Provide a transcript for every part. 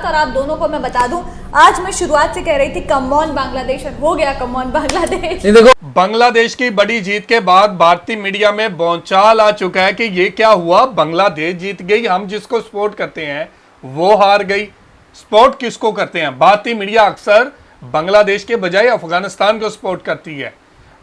साथ। और आप दोनों को मैं बता दूं, आज मैं शुरुआत से कह रही थी कम ऑन बांग्लादेश, और हो गया कम ऑन बांग्लादेश। देखो, बांग्लादेश की बड़ी जीत के बाद भारतीय मीडिया में भौचाल आ चुका है कि ये क्या हुआ, बांग्लादेश जीत गई, हम जिसको सपोर्ट करते हैं वो हार गई। सपोर्ट किसको करते हैं? भारतीय मीडिया अक्सर बांग्लादेश के बजाय अफगानिस्तान को सपोर्ट करती है,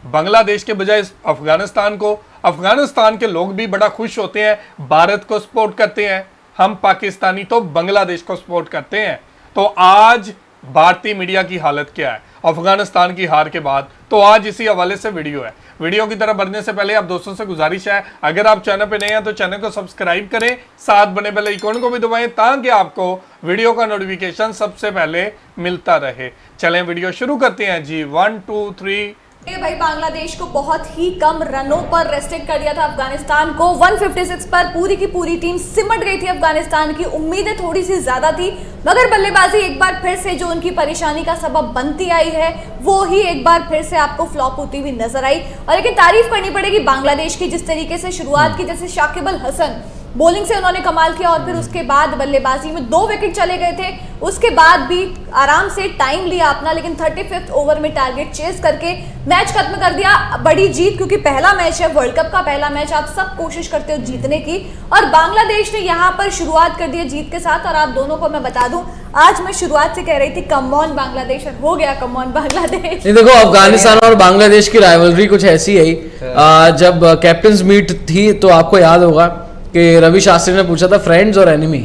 बांग्लादेश के बजाय अफगानिस्तान को। अफगानिस्तान के लोग भी बड़ा खुश होते हैं, भारत को सपोर्ट करते हैं। हम पाकिस्तानी तो बांग्लादेश को सपोर्ट करते हैं। तो आज भारतीय मीडिया की हालत क्या है अफगानिस्तान की हार के बाद, तो आज इसी हवाले से वीडियो है। वीडियो की तरफ बढ़ने से पहले आप दोस्तों से गुजारिश है, अगर आप चैनल पे नए हैं तो चैनल को सब्सक्राइब करें, साथ बने बेल आइकन को भी दबाएं ताकि आपको वीडियो का नोटिफिकेशन सबसे पहले मिलता रहे। चलें वीडियो शुरू करते हैं जी। 1 2 3। भाई, बांग्लादेश को बहुत ही कम रनों पर रेस्ट्रिक्ट कर दिया था अफगानिस्तान को। 156 पर पूरी की पूरी टीम सिमट गई थी अफगानिस्तान की। उम्मीदें थोड़ी सी ज्यादा थी, मगर बल्लेबाजी एक बार फिर से जो उनकी परेशानी का सबब बनती आई है वो ही एक बार फिर से आपको फ्लॉप होती हुई नजर आई। और लेकिन तारीफ करनी पड़ेगी बांग्लादेश की, जिस तरीके से शुरुआत की, जैसे शाकिब अल हसन बॉलिंग से उन्होंने कमाल किया, और फिर उसके बाद बल्लेबाजी में 2 विकेट चले गए थे। उसके बाद भी आराम से टाइम लिया अपना, लेकिन 35वें ओवर में टारगेट चेस करके मैच खत्म कर दिया। बड़ी जीत, क्योंकि पहला मैच है, वर्ल्ड कप का पहला मैच, आप सब कोशिश करते हो जीतने की, और बांग्लादेश ने यहाँ पर शुरुआत कर दी जीत के साथ। और आप दोनों को मैं बता दूं, आज मैं शुरुआत से कह रही थी कम ऑन बांग्लादेश, और हो गया कम ऑन बांग्लादेश। देखो, अफगानिस्तान और बांग्लादेश की राइवलरी कुछ ऐसी है। जब कैप्टन्स मीट थी तो आपको याद होगा कि रवि शास्त्री ने पूछा था फ्रेंड्स और एनिमी,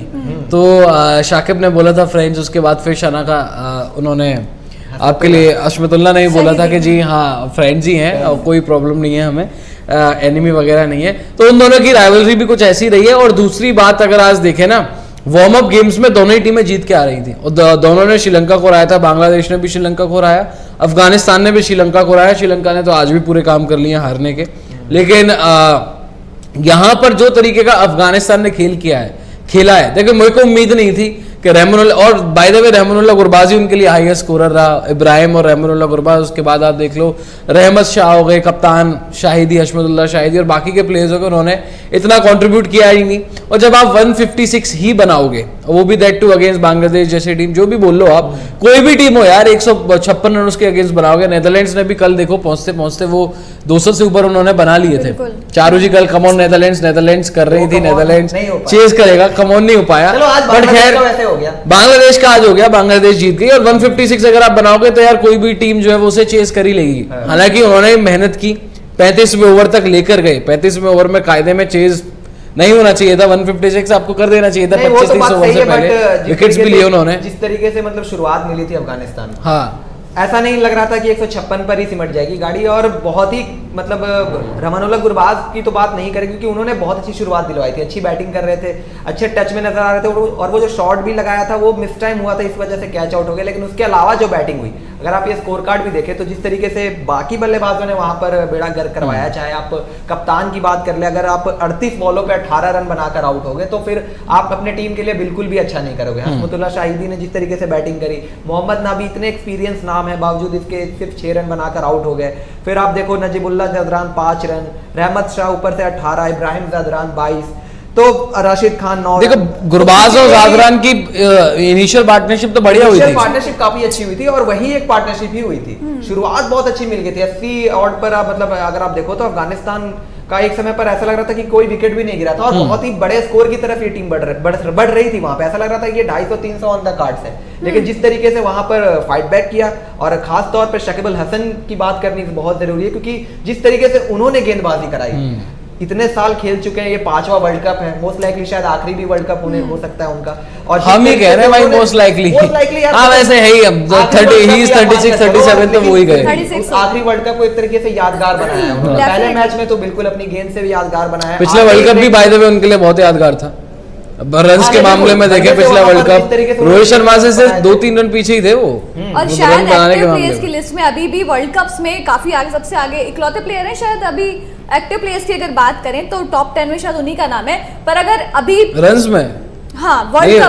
तो शाकिब ने बोला था फ्रेंड्स, उसके बाद फिर शना का उन्होंने आपके लिए अशमतुल्ला ने बोला था कि जी हाँ फ्रेंड्स ही हैं और कोई प्रॉब्लम नहीं है हमें, एनिमी वगैरह नहीं है। तो उन दोनों की राइवलरी भी कुछ ऐसी रही है। और दूसरी बात अगर आज देखें ना, वार्म अप गेम्स में दोनों ही टीमें जीत के आ रही थी, और दोनों ने श्रीलंका को हराया था। बांग्लादेश ने भी श्रीलंका को हराया, अफगानिस्तान ने भी श्रीलंका को हराया। श्रीलंका ने तो आज भी पूरे काम कर लिए हारने के, लेकिन यहां पर जो तरीके का अफगानिस्तान ने खेला है, देखो मेरे को उम्मीद नहीं थी कि रहमानुल्लाह, और by the way Rahmanullah Gurbaz ही उनके लिए हाईएस्ट स्कोरर रहा, इब्राहिम और रहमानुल्लाह गुरबाज। उसके बाद आप देख लो रहमत शाह हो गए, कप्तान शाहिदी, हशमतुल्लाह शाहिदी, और बाकी के प्लेयर्स हो गए, उन्होंने इतना कंट्रीब्यूट किया ही नहीं। और जब आप 156 ही बनाओगे, वो भी दैट टू अगेंस्ट बांग्लादेश जैसी टीम, जो भी बोल लो आप, कोई भी टीम हो यार, 156 रन उसके अगेंस्ट बनाओगे। नेदरलैंड्स ने भी कल देखो पहुंचते पहुंचते वो 200 से ऊपर उन्होंने बना लिए थे। चारू जी कल कमॉन नेदरलैंड्स कर रही थी, नेदरलैंड्स चेज करेगा, कमॉन नहीं हो पाया। बट खैर बांग्लादेश का आज हो गया, बांग्लादेश जीत गई। और 156 अगर आप बनाओगे तो यार कोई भी टीम जो है वो उसे चेस कर ही लेगी। हालांकि उन्होंने मेहनत की, 35वें ओवर तक लेकर गए। 35वें ओवर में कायदे में चेज नहीं होना चाहिए था, 156 आपको कर देना चाहिए था 25-30 ओवर से पहले। विकेट्स भी लिए उन्होंने, जिस तरीके से मतलब शुरुआत मिली थी अफगानिस्तान, हाँ ऐसा नहीं लग रहा था कि 156 पर ही सिमट जाएगी गाड़ी। और बहुत ही मतलब रहमानुल्लाह गुरबाज की तो बात नहीं करें, क्योंकि उन्होंने बहुत अच्छी शुरुआत दिलवाई थी, अच्छी बैटिंग कर रहे थे, अच्छे टच में नजर आ रहे थे। और वो जो शॉट भी लगाया था वो मिस टाइम हुआ था, इस वजह से कैच आउट हो गया। लेकिन उसके अलावा जो बैटिंग हुई, अगर आप ये स्कोर कार्ड भी देखें तो जिस तरीके से बाकी बल्लेबाजों ने वहां पर बेड़ा गर्क करवाया, चाहे आप कप्तान की बात कर ले, अगर आप 38 बॉलों पे 18 रन बनाकर आउट हो गए तो फिर आप अपने टीम के लिए बिल्कुल भी अच्छा नहीं करोगे। हशमतुल्लाह शाहिदी ने जिस तरीके से बैटिंग करी, मोहम्मद नाबी इतने एक्सपीरियंस नाम है, बावजूद इसके सिर्फ 6 रन बनाकर आउट हो गए। फिर आप देखो नजीबुल्लाह जदरान 5 रन, रहमत शाह ऊपर से 18, इब्राहिम जदरान 22, तो राशिद खान 9। देखो गुरबाज और जादरान की इनिशियल पार्टनरशिप तो बढ़िया हुई थी, पार्टनरशिप काफी अच्छी हुई थी, और वही एक पार्टनरशिप ही हुई थी। शुरुआत बहुत अच्छी मिल गई थी 80 ऑड पर। मतलब अगर आप देखो तो अफगानिस्तान का एक समय पर ऐसा लग रहा था कि कोई विकेट भी नहीं गिरा था, और बहुत ही बड़े स्कोर की तरफ ये टीम बढ़ रही थी। वहां पे ऐसा लग रहा था कि ये 250-300 ऑन द कार्ड्स है। लेकिन जिस तरीके से वहां पर फाइट बैक किया, और खास तौर पर शाकिब अल हसन की बात करनी बहुत जरूरी है, क्योंकि जिस तरीके से उन्होंने गेंदबाजी कराई, इतने साल खेल चुके हैं, ये 5वां वर्ल्ड कप है, मोस्ट लाइकली शायद आखिरी भी वर्ल्ड कप उन्हें हो सकता है उनका। और हम ही कह रहे हैं भाई मोस्ट लाइकली हाँ, वैसे है ही। अब 36 37 तो वो ही गए। आखिरी वर्ल्ड कप को एक तरीके से यादगार बनाया है उन्होंने। पहले मैच में तो बिल्कुल अपनी गेंद से भी यादगार बनाया। पिछले वर्ल्ड कप भी बाय द वे उनके लिए बहुत यादगार था। रन्स के मामले में देखे पिछला वर्ल्ड कप, रोहित शर्मा से सिर्फ 2-3 रन पीछे ही थे वो। और शायद एक्टिव प्लेयर्स की लिस्ट में अभी भी वर्ल्ड कप्स में काफी आगे, सबसे आगे इकलौते प्लेयर हैं शायद अभी एक्टिव प्लेयर्स की अगर बात करें तो टॉप 10 में शायद उन्हीं का नाम है। पर अगर अभी रन्स में, हाँ वर्ल्ड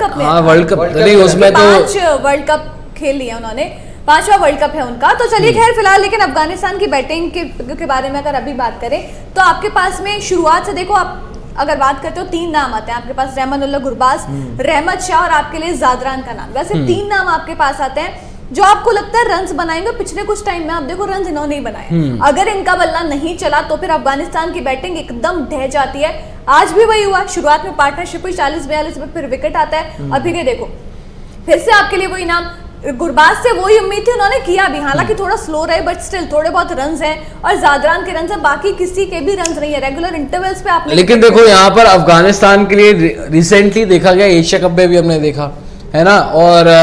कप में हाँ वर्ल्ड कप नहीं, उसमें तो 5 वर्ल्ड कप खेल लिए उन्होंने, 5वां वर्ल्ड कप है उनका। तो चलिए खैर फिलहाल, लेकिन अफगानिस्तान की बैटिंग के बारे में अगर अभी बात करें तो आपके पास में शुरुआत से देखो, आप अगर बात करते हो 3 नाम आते हैं आपके पास, रहमानुल्लाह गुरबाज, रहमत शाह और आपके लिए जादरान का नाम। वैसे 3 नाम आपके पास आते हैं जो आपको लगता है रन्स बनाएंगे। पिछले कुछ टाइम में आप देखो रन्स इन्होंने नहीं बनाए। अगर इनका बल्ला नहीं चला तो फिर अफगानिस्तान की बैटिंग एकदम ढह जाती है। आज भी वही हुआ, शुरुआत में पार्टनरशिप हुई 40-42 में, फिर विकेट आता है और फिर ये देखो फिर से आपके लिए वही नाम। गुरबाज से वही उम्मीद थी, उन्होंने किया भी, हालांकि थोड़ा स्लो रहे बट स्टिल थोड़े बहुत रन्स हैं और जादरान के रन्स हैं, बाकी किसी के भी रन्स नहीं है रेगुलर इंटरवल्स पे आपने। लेकिन देखो यहाँ पर अफगानिस्तान के लिए रिसेंटली देखा गया, एशिया कप में भी हमने देखा है ना, और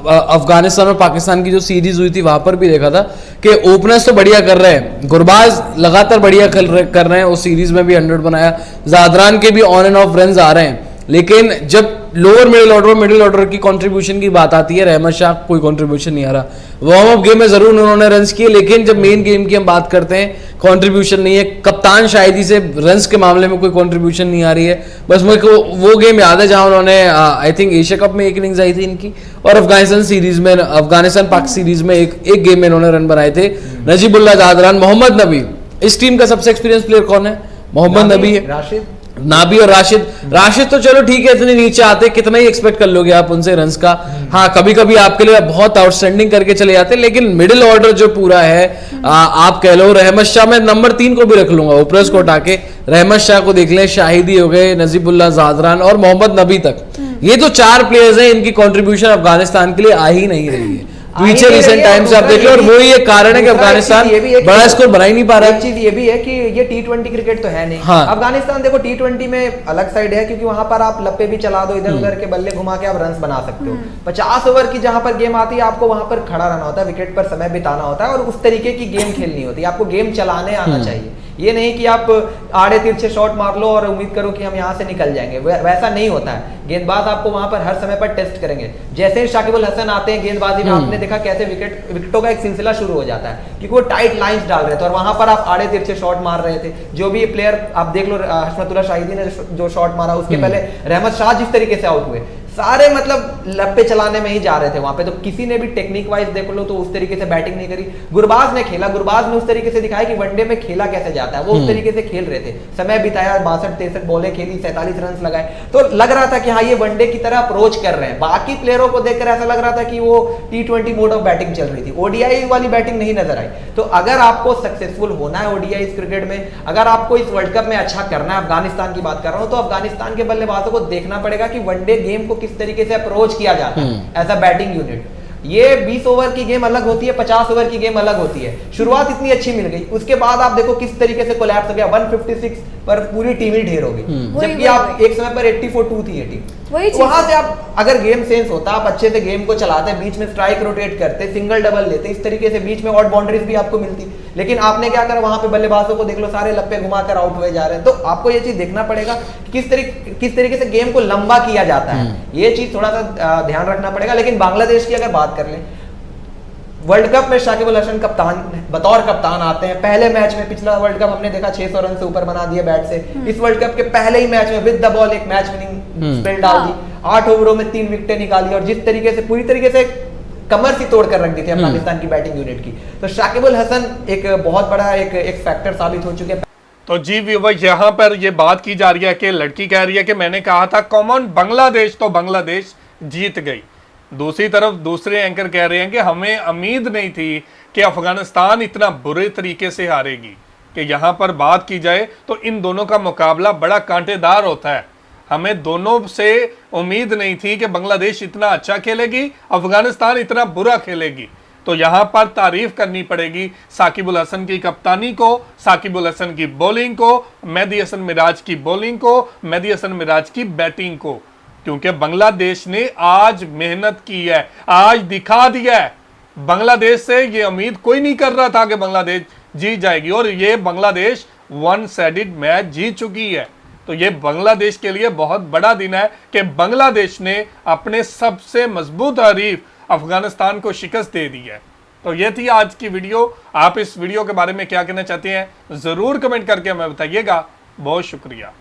अफगानिस्तान और पाकिस्तान की जो सीरीज हुई थी वहां पर भी देखा था कि ओपनर्स तो बढ़िया कर रहे हैं, गुरबाज लगातार बढ़िया कर रहे हैं, उस सीरीज में भी 100 बनाया, जादरान के भी ऑन एंड ऑफ रन्स आ रहे हैं। लेकिन जब लोअर मिडिल ऑर्डर की कंट्रीब्यूशन की बात आती है, रहमत शाह कोई कंट्रीब्यूशन नहीं आ रहा। वार्म अप गेम में जरूर उन्होंने रन्स किए, लेकिन जब मेन गेम की हम बात करते हैं कंट्रीब्यूशन नहीं है। कप्तान शाहिदी से रन्स के मामले में कोई कंट्रीब्यूशन नहीं आ रही है। बस मुझे को वो गेम याद है जहां उन्होंने आई थिंक एशिया कप में एक इनिंग्स आई थी इनकी, और अफगानिस्तान पाक सीरीज में एक गेम में इन्होंने रन बनाए थे। नजीबुल्लाह जादरान, मोहम्मद नबी, इस टीम का सबसे एक्सपीरियंस प्लेयर कौन है? मोहम्मद नबी है, नाबी और राशिद तो चलो ठीक है, इतने नीचे आते कितना ही एक्सपेक्ट कर लोगे आप उनसे रन्स का। हाँ, कभी कभी आपके लिए बहुत आउटस्टैंडिंग करके चले जाते हैं, लेकिन मिडिल ऑर्डर जो पूरा है, आप कह लो रहमत शाह, मैं नंबर 3 को भी रख लूंगा ओपनर्स को उठा के, रहमत शाह को देख लें, शाहिदी हो गए, नजीबुल्लाह जादरान और मोहम्मद नबी तक, ये तो 4 प्लेयर्स हैं, इनकी कंट्रीब्यूशन अफगानिस्तान के लिए आ ही नहीं रही है पीछे रिसेंट टाइम से आप देख लो, और वही एक कारण है कि अफगानिस्तान बड़ा स्कोर बना ही नहीं पा रहा है। एक चीज ये भी है कि ये T20 क्रिकेट तो है नहीं। हाँ। अफगानिस्तान देखो T20 में अलग साइड है, क्योंकि वहां पर आप लप्पे भी चला दो, इधर उधर के बल्ले घुमा के आप रन्स बना सकते हो। 50 ओवर की जहां पर गेम आती है, आपको वहां पर खड़ा रहना होता है, विकेट पर समय बिताना होता है, और उस तरीके की गेम खेलनी होती है। आपको गेम चलाने आना चाहिए, ये नहीं कि आप आड़े तिरछे शॉट मार लो और उम्मीद करो कि हम यहाँ से निकल जाएंगे, वैसा नहीं होता है। गेंदबाज आपको वहां पर हर समय पर टेस्ट करेंगे। जैसे ही शाकिब अल हसन आते हैं गेंदबाजी में, आपने देखा कैसे विकेटों का एक सिलसिला शुरू हो जाता है, क्योंकि वो टाइट लाइंस डाल रहे थे और वहां पर आप आड़े तिरछे शॉट मार रहे थे। जो भी प्लेयर आप देख लो, हशमतुल्लाह शाहिदी ने जो शॉट मारा, उसके पहले रहमत शाह जिस तरीके से आउट हुए, सारे मतलब लप्पे चलाने में ही जा रहे थे वहां पे, तो किसी ने भी टेक्निक वाइज देख लो तो उस तरीके से बैटिंग नहीं करी। गुरबाज ने खेला, गुरबाज ने उस तरीके से दिखाया कि वनडे में खेला कैसे जाता है, वो उस तरीके से खेल रहे थे, समय बिताया, 62-63 बॉलें खेली, 47 रन लगाए, तो लग रहा था कि हाँ ये वनडे की तरह अप्रोच कर रहे हैं। बाकी प्लेयरों को देखकर ऐसा लग रहा था कि वो T20 मोड ऑफ बैटिंग चल रही थी, ओडीआई वाली बैटिंग नहीं नजर आई। तो अगर आपको सक्सेसफुल होना है ओडीआई क्रिकेट में, अगर आपको इस वर्ल्ड कप में अच्छा करना है, अफगानिस्तान की बात कर रहा हूं, तो अफगानिस्तान के बल्लेबाजों को देखना पड़ेगा कि वनडे गेम को किस तरीके से अप्रोच किया जाता है एज अ बैटिंग यूनिट। ये 20 ओवर की गेम अलग होती है, 50 ओवर की गेम अलग होती है। शुरुआत इतनी अच्छी मिल गई, उसके बाद आप देखो किस तरीके से कोलैप्स हो गया, 156 पर पूरी टीम ही ढेर हो गई, जबकि आप एक समय पर 84-2 थी ये टीम। वहां से आप अगर गेम सेंस होता, आप अच्छे से गेम को चलाते, बीच में स्ट्राइक रोटेट करते, सिंगल डबल लेते, इस तरीके से बीच में ऑड बाउंड्रीज भी आपको मिलती, लेकिन आपने क्या करा, वहां पे बल्लेबाजों को देख लो सारे लप्पे घुमाकर आउट हुए जा रहे हैं। तो आपको ये चीज देखना पड़ेगा कि किस तरीके से गेम को लंबा किया जाता है, ये चीज थोड़ा सा ध्यान रखना पड़ेगा। लेकिन बांग्लादेश की अगर बात कर लें, वर्ल्ड कप में शाकिब अल हसन बतौर कप्तान आते हैं। पहले मैच में, पिछला वर्ल्ड कप हमने देखा 600 रन से ऊपर बना दिए बैट से, इस वर्ल्ड कप के पहले ही मैच में विद द बॉल एक मैच विनिंग स्पेल डाल दी, 8 ओवरों में 3 विकेटें निकाली, और जिस तरीके से पूरी तरीके से कमर सी तोड़ कर रख दी थी अफगानिस्तान की बैटिंग यूनिट की। तो शाकिब अल हसन एक बहुत बड़ा एक फैक्टर साबित हो चुके हैं। तो जी व्यूअर्स, यहाँ पर ये बात की जा रही है कि लड़की कह रही है कि मैंने कहा था कॉमन बांग्लादेश, तो बांग्लादेश जीत गई। दूसरी तरफ दूसरे एंकर कह रहे हैं कि हमें उम्मीद नहीं थी कि अफगानिस्तान इतना बुरे तरीके से हारेगी, कि यहाँ पर बात की जाए तो इन दोनों का मुकाबला बड़ा कांटेदार होता है। हमें दोनों से उम्मीद नहीं थी कि बांग्लादेश इतना अच्छा खेलेगी, अफगानिस्तान इतना बुरा खेलेगी। तो यहाँ पर तारीफ करनी पड़ेगी साकिब अल हसन की कप्तानी को, साकिब अल हसन की बॉलिंग को, मेहदी हसन मिराज की बॉलिंग को, मेहदी हसन मिराज की बैटिंग को, क्योंकि बांग्लादेश ने आज मेहनत की है, आज दिखा दिया है। बांग्लादेश से ये उम्मीद कोई नहीं कर रहा था कि बांग्लादेश जीत जाएगी, और ये बांग्लादेश 1 साइडेड मैच जीत चुकी है। तो ये बांग्लादेश के लिए बहुत बड़ा दिन है कि बांग्लादेश ने अपने सबसे मजबूत हरीफ अफगानिस्तान को शिकस्त दे दी है। तो ये थी आज की वीडियो। आप इस वीडियो के बारे में क्या कहना चाहते हैं जरूर कमेंट करके हमें बताइएगा। बहुत शुक्रिया।